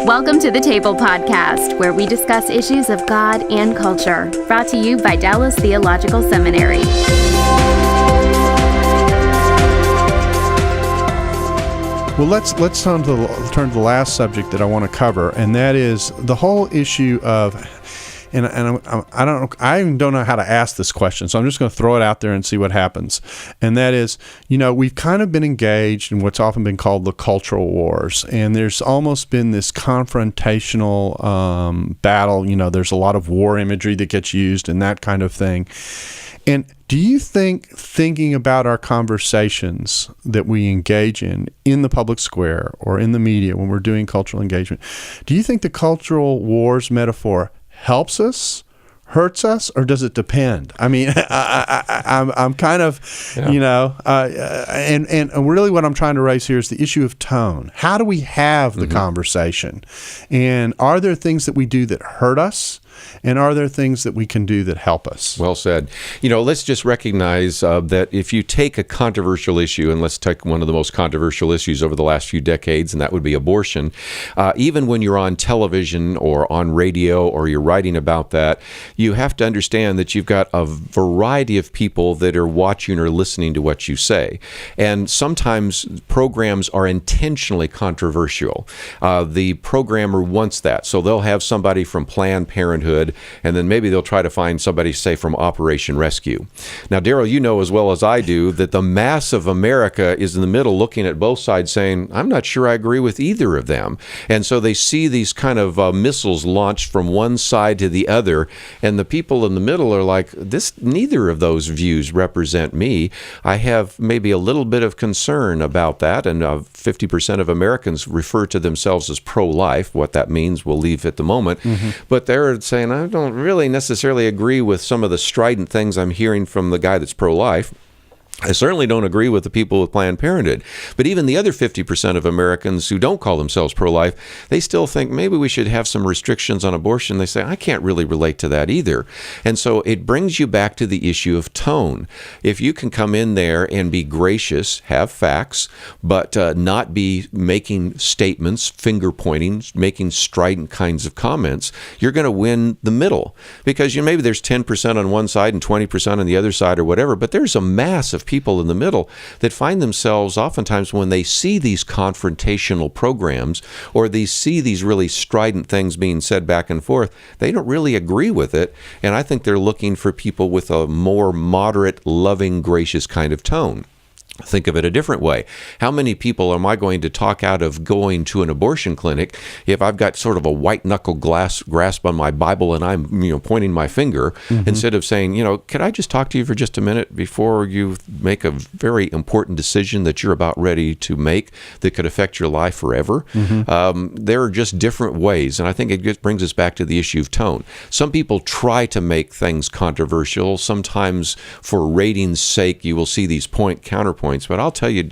Welcome to the Table Podcast, where we discuss issues of God and culture. Brought to you by Dallas Theological Seminary. Well, let's turn to the last subject that I want to cover, and that is the whole issue of, and I even don't know how to ask this question, so I'm just going to throw it out there and see what happens. And that is, we've kind of been engaged in what's often been called the cultural wars, and there's almost been this confrontational battle. There's a lot of war imagery that gets used and that kind of thing. And do you think, thinking about our conversations that we engage in the public square or in the media when we're doing cultural engagement, do you think the cultural wars metaphor helps us, hurts us, or does it depend? I mean, I'm kind of, and really what I'm trying to raise here is the issue of tone. How do we have the conversation? And are there things that we do that hurt us? And are there things that we can do that help us? Well said. Let's just recognize that if you take a controversial issue, and let's take one of the most controversial issues over the last few decades, and that would be abortion, even when you're on television or on radio or you're writing about that, you have to understand that you've got a variety of people that are watching or listening to what you say. And sometimes programs are intentionally controversial. The programmer wants that. So they'll have somebody from Planned Parenthood, and then maybe they'll try to find somebody, say, from Operation Rescue. Now, Darrell, you know as well as I do that the mass of America is in the middle looking at both sides saying, I'm not sure I agree with either of them. And so they see these kind of missiles launched from one side to the other, and the people in the middle are like, neither of those views represent me. I have maybe a little bit of concern about that, and 50% of Americans refer to themselves as pro-life. What that means, we'll leave at the moment. But they're saying, I don't really necessarily agree with some of the strident things I'm hearing from the guy that's pro-life. I certainly don't agree with the people with Planned Parenthood. But even the other 50% of Americans who don't call themselves pro-life, they still think maybe we should have some restrictions on abortion. They say, I can't really relate to that either. And so it brings you back to the issue of tone. If you can come in there and be gracious, have facts, but not be making statements, finger pointing, making strident kinds of comments, you're going to win the middle. Because maybe there's 10% on one side and 20% on the other side or whatever, but there's a mass of people in the middle that find themselves oftentimes when they see these confrontational programs or they see these really strident things being said back and forth, they don't really agree with it. And I think they're looking for people with a more moderate, loving, gracious kind of tone. Think of it a different way. How many people am I going to talk out of going to an abortion clinic if I've got sort of a white-knuckle grasp on my Bible and I'm pointing my finger instead of saying, could I just talk to you for just a minute before you make a very important decision that you're about ready to make that could affect your life forever? There are just different ways, and I think it just brings us back to the issue of tone. Some people try to make things controversial. Sometimes for ratings' sake, you will see these counterpoints. But I'll tell you,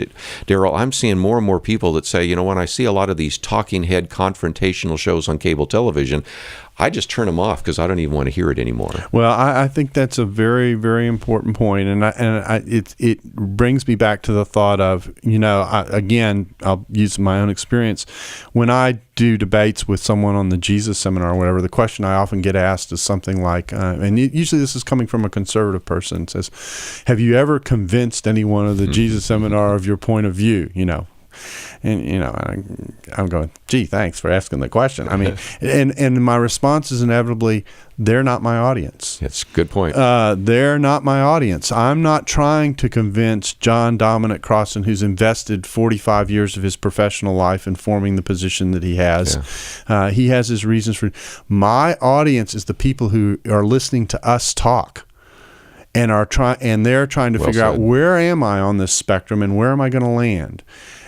Darrell, I'm seeing more and more people that say, when I see a lot of these talking head confrontational shows on cable television, I just turn them off because I don't even want to hear it anymore. Well, I think that's a very, very important point, and it brings me back to the thought of, again, I'll use my own experience. When I do debates with someone on the Jesus Seminar or whatever, the question I often get asked is something like, and usually this is coming from a conservative person, says, have you ever convinced anyone of the Jesus Seminar of your point of view, And, I'm going, gee, thanks for asking the question. I mean, and my response is inevitably, they're not my audience. That's a good point. They're not my audience. I'm not trying to convince John Dominic Crossan, who's invested 45 years of his professional life in forming the position that he has. Yeah. He has his reasons for it. My audience is the people who are listening to us talk. And they're trying to figure out, where am I on this spectrum and where am I going to land?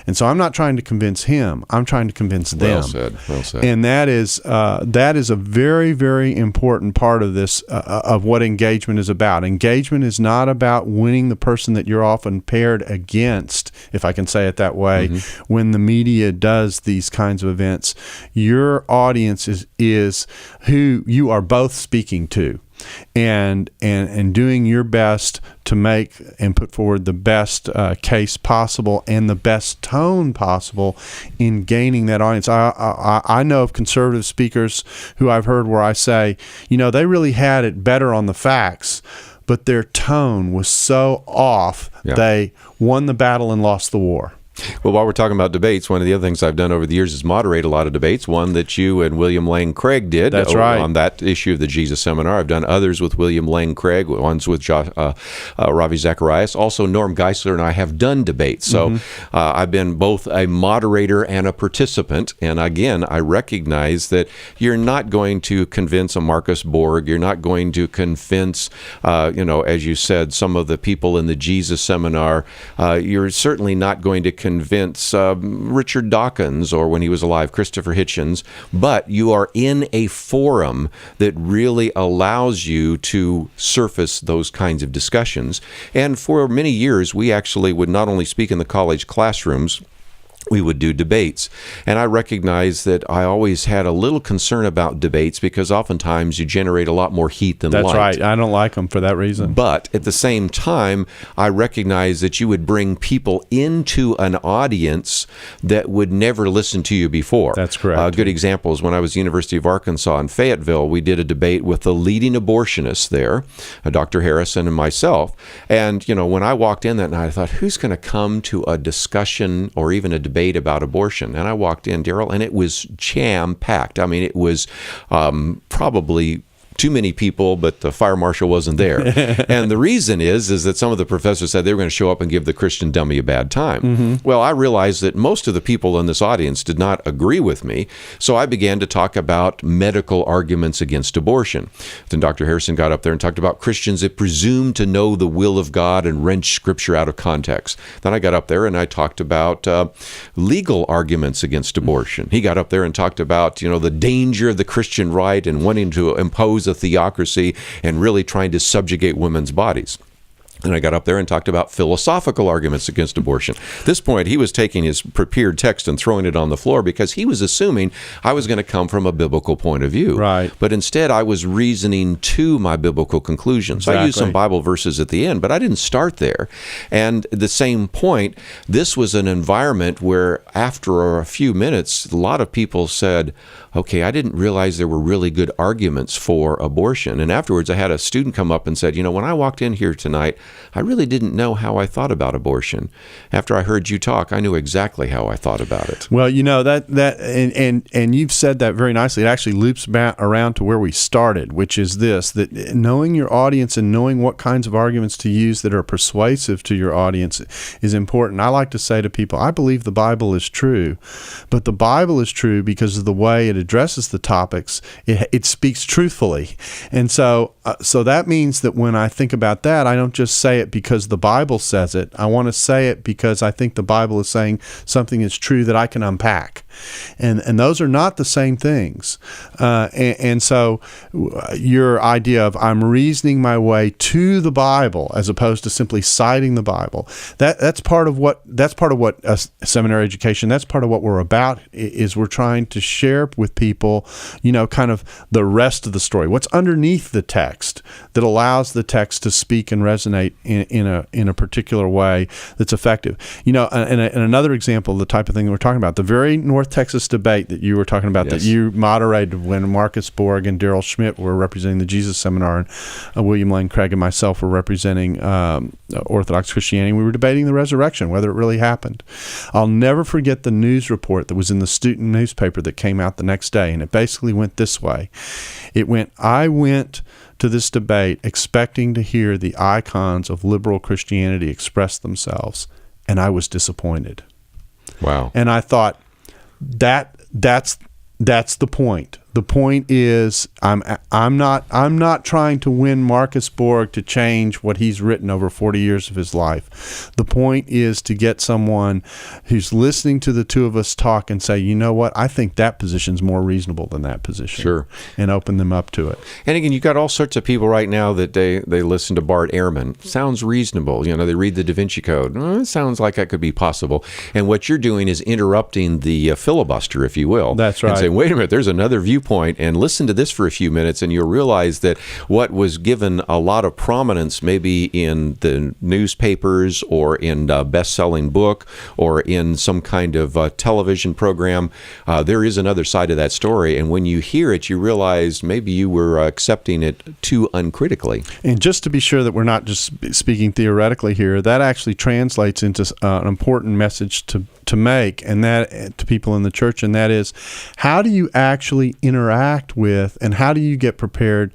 And so I'm not trying to convince him. I'm trying to convince them. Well said. And that is a very, very important part of this, of what engagement is about. Engagement is not about winning the person that you're often paired against, if I can say it that way, when the media does these kinds of events. Your audience is who you are both speaking to. and doing your best to make and put forward the best case possible and the best tone possible in gaining that audience. I know of conservative speakers who I've heard where I say, they really had it better on the facts, but their tone was so off, they won the battle and lost the war. Well, while we're talking about debates, one of the other things I've done over the years is moderate a lot of debates. One that you and William Lane Craig did. That's right. On that issue of the Jesus Seminar. I've done others with William Lane Craig, ones with Ravi Zacharias. Also, Norm Geisler and I have done debates. So I've been both a moderator and a participant. And again, I recognize that you're not going to convince a Marcus Borg. You're not going to convince, as you said, some of the people in the Jesus Seminar. You're certainly not going to convince Richard Dawkins, or when he was alive, Christopher Hitchens, but you are in a forum that really allows you to surface those kinds of discussions. And for many years, we actually would not only speak in the college classrooms, we would do debates. And I recognize that I always had a little concern about debates because oftentimes you generate a lot more heat than light. That's right. I don't like them for that reason. But at the same time, I recognize that you would bring people into an audience that would never listen to you before. That's correct. A good example is when I was at the University of Arkansas in Fayetteville, we did a debate with the leading abortionist there, Dr. Harrison and myself. And, when I walked in that night, I thought, who's going to come to a discussion or even a debate about abortion? And I walked in, Darrell, and it was jam-packed. I mean, it was probably too many people, but the fire marshal wasn't there. And the reason is that some of the professors said they were going to show up and give the Christian dummy a bad time. Well, I realized that most of the people in this audience did not agree with me, so I began to talk about medical arguments against abortion. Then Dr. Harrison got up there and talked about Christians that presume to know the will of God and wrench Scripture out of context. Then I got up there and I talked about legal arguments against abortion. He got up there and talked about, the danger of the Christian right and wanting to impose a theocracy and really trying to subjugate women's bodies. And I got up there and talked about philosophical arguments against abortion. At this point, he was taking his prepared text and throwing it on the floor because he was assuming I was going to come from a biblical point of view. Right. But instead, I was reasoning to my biblical conclusions. Exactly. I used some Bible verses at the end, but I didn't start there. And at the same point, this was an environment where after a few minutes, a lot of people said, okay, I didn't realize there were really good arguments for abortion. And afterwards, I had a student come up and said, when I walked in here tonight, I really didn't know how I thought about abortion. After I heard you talk, I knew exactly how I thought about it. Well, and you've said that very nicely. It actually loops back around to where we started, which is this, that knowing your audience and knowing what kinds of arguments to use that are persuasive to your audience is important. I like to say to people, I believe the Bible is true, but the Bible is true because of the way it addresses the topics. It speaks truthfully. And so that means that when I think about that, I don't just say it because the Bible says it. I want to say it because I think the Bible is saying something is true that I can unpack. And those are not the same things. And so your idea of I'm reasoning my way to the Bible as opposed to simply citing the Bible, that's part of what seminary education, that's part of what we're about, is we're trying to share with people, kind of the rest of the story, what's underneath the text that allows the text to speak and resonate in a particular way that's effective. And another example of the type of thing that we're talking about, the very North Texas debate that you were talking about, yes, that you moderated when Marcus Borg and Darrell Schmidt were representing the Jesus Seminar, and William Lane Craig and myself were representing Orthodox Christianity. We were debating the resurrection, whether it really happened. I'll never forget the news report that was in the student newspaper that came out the next day, and it basically went this way. It went, I went to this debate expecting to hear the icons of liberal Christianity express themselves, and I was disappointed. Wow. And I thought, that's the point. The point is, I'm not trying to win Marcus Borg to change what he's written over 40 years of his life. The point is to get someone who's listening to the two of us talk and say, you know what, I think that position's more reasonable than that position. Sure. And open them up to it. And again, you've got all sorts of people right now that they listen to Bart Ehrman. Sounds reasonable. They read the Da Vinci Code. It sounds like that could be possible. And what you're doing is interrupting the filibuster, if you will. That's right. And saying, wait a minute, there's another viewpoint viewpoint and listen to this for a few minutes, and you'll realize that what was given a lot of prominence maybe in the newspapers or in a best-selling book or in some kind of television program, there is another side of that story. And when you hear it, you realize maybe you were accepting it too uncritically. And just to be sure that we're not just speaking theoretically here, that actually translates into an important message to make, and that to people in the church, and that is, how do you actually interact with, and how do you get prepared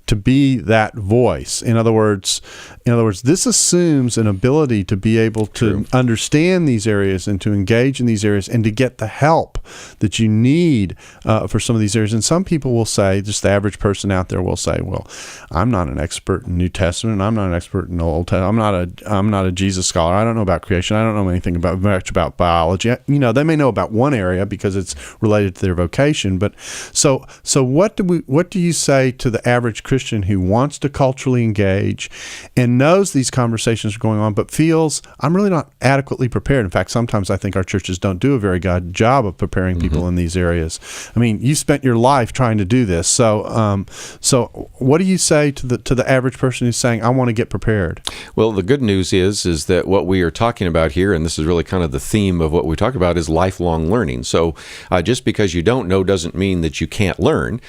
to be that voice? In other words, this assumes an ability to be able to understand these areas and to engage in these areas and to get the help that you need for some of these areas. And some people will say, just the average person out there will say, well, I'm not an expert in New Testament. I'm not an expert in the Old Testament. I'm not a Jesus scholar. I don't know about creation. I don't know anything much about biology. They may know about one area because it's related to their vocation. But so what do you say to the average Christian who wants to culturally engage and knows these conversations are going on, but feels, I'm really not adequately prepared? In fact, sometimes I think our churches don't do a very good job of preparing people in these areas. I mean, you spent your life trying to do this. So what do you say to the average person who's saying, I want to get prepared? Well, the good news is that what we are talking about here, and this is really kind of the theme of what we talk about, is lifelong learning. So just because you don't know doesn't mean that you can't learn.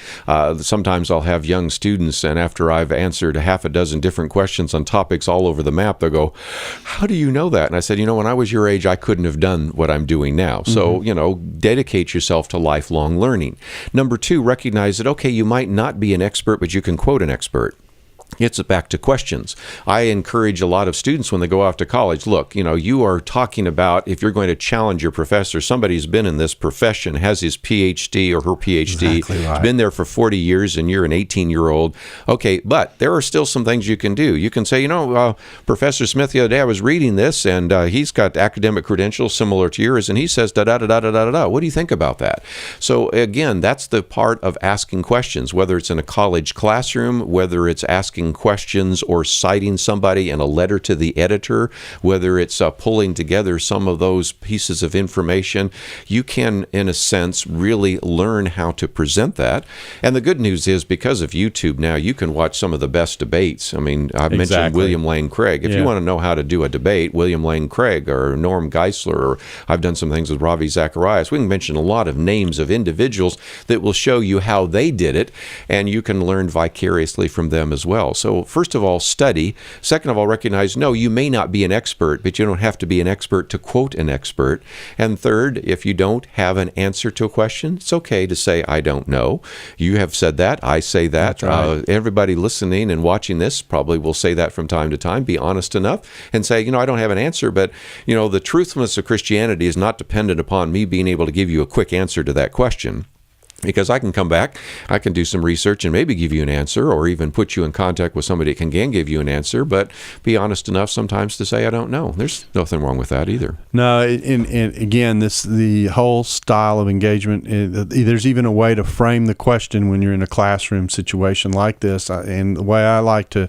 Sometimes I'll have young students, and after I've answered a half a dozen different questions on topics all over the map, they'll go, how do you know that? And I said, when I was your age, I couldn't have done what I'm doing now. So, dedicate yourself to lifelong learning. Number two, recognize that, okay, you might not be an expert, but you can quote an expert. It's back to questions. I encourage a lot of students when they go off to college, look, you are talking about, if you're going to challenge your professor, somebody who's been in this profession, has his PhD or her PhD, exactly right, been there for 40 years, and you're an 18-year-old. Okay, but there are still some things you can do. You can say, Professor Smith, the other day I was reading this, and he's got academic credentials similar to yours, and he says da-da-da-da-da-da-da. What do you think about that? So again, that's the part of asking questions, whether it's in a college classroom, whether it's asking questions or citing somebody in a letter to the editor, whether it's pulling together some of those pieces of information. You can, in a sense, really learn how to present that. And the good news is, because of YouTube now, you can watch some of the best debates. I mean, I've mentioned William Lane Craig. If you want to know how to do a debate, William Lane Craig or Norm Geisler, or I've done some things with Ravi Zacharias. We can mention a lot of names of individuals that will show you how they did it, and you can learn vicariously from them as well. So first of all, study. Second of all, recognize, no, you may not be an expert, but you don't have to be an expert to quote an expert. And third, if you don't have an answer to a question, it's okay to say, I don't know. You have said that. I say that. That's right. Everybody listening and watching this probably will say that from time to time. Be honest enough and say, I don't have an answer, but, the truthfulness of Christianity is not dependent upon me being able to give you a quick answer to that question. Because I can come back, I can do some research and maybe give you an answer, or even put you in contact with somebody that can give you an answer, but be honest enough sometimes to say, I don't know. There's nothing wrong with that either. No, and again, the whole style of engagement, there's even a way to frame the question when you're in a classroom situation like this. And the way I like to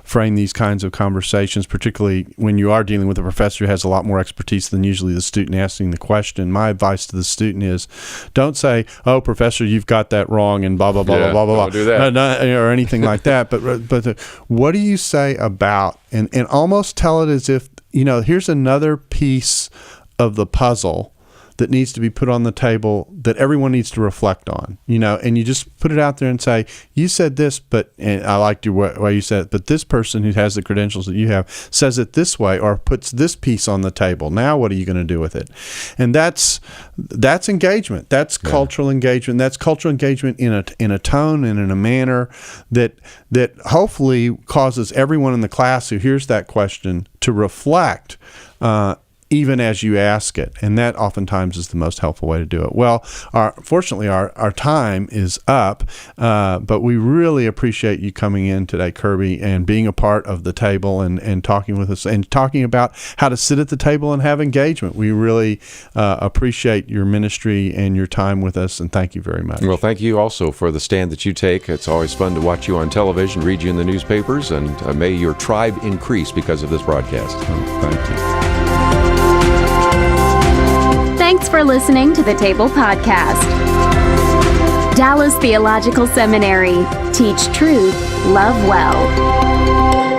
frame these kinds of conversations, particularly when you are dealing with a professor who has a lot more expertise than usually the student asking the question, my advice to the student is, don't say, oh, professor, you've got that wrong, and blah, blah, blah, blah, blah, blah, don't do that. Or anything like that. But what do you say about, and almost tell it as if, here's another piece of the puzzle that needs to be put on the table that everyone needs to reflect on, and you just put it out there and say, you said this, and I liked your way you said it, but this person who has the credentials that you have says it this way, or puts this piece on the table. Now what are you going to do with it? And that's engagement. That's cultural engagement. That's cultural engagement in a tone and in a manner that hopefully causes everyone in the class who hears that question to reflect, even as you ask it. And that oftentimes is the most helpful way to do it. Well, fortunately, our time is up, but we really appreciate you coming in today, Kerby, and being a part of the table and talking with us and talking about how to sit at the table and have engagement. We really appreciate your ministry and your time with us, and thank you very much. Well, thank you also for the stand that you take. It's always fun to watch you on television, read you in the newspapers, and may your tribe increase because of this broadcast. Thank you. Thanks for listening to the Table Podcast. Dallas Theological Seminary. Teach truth, love well.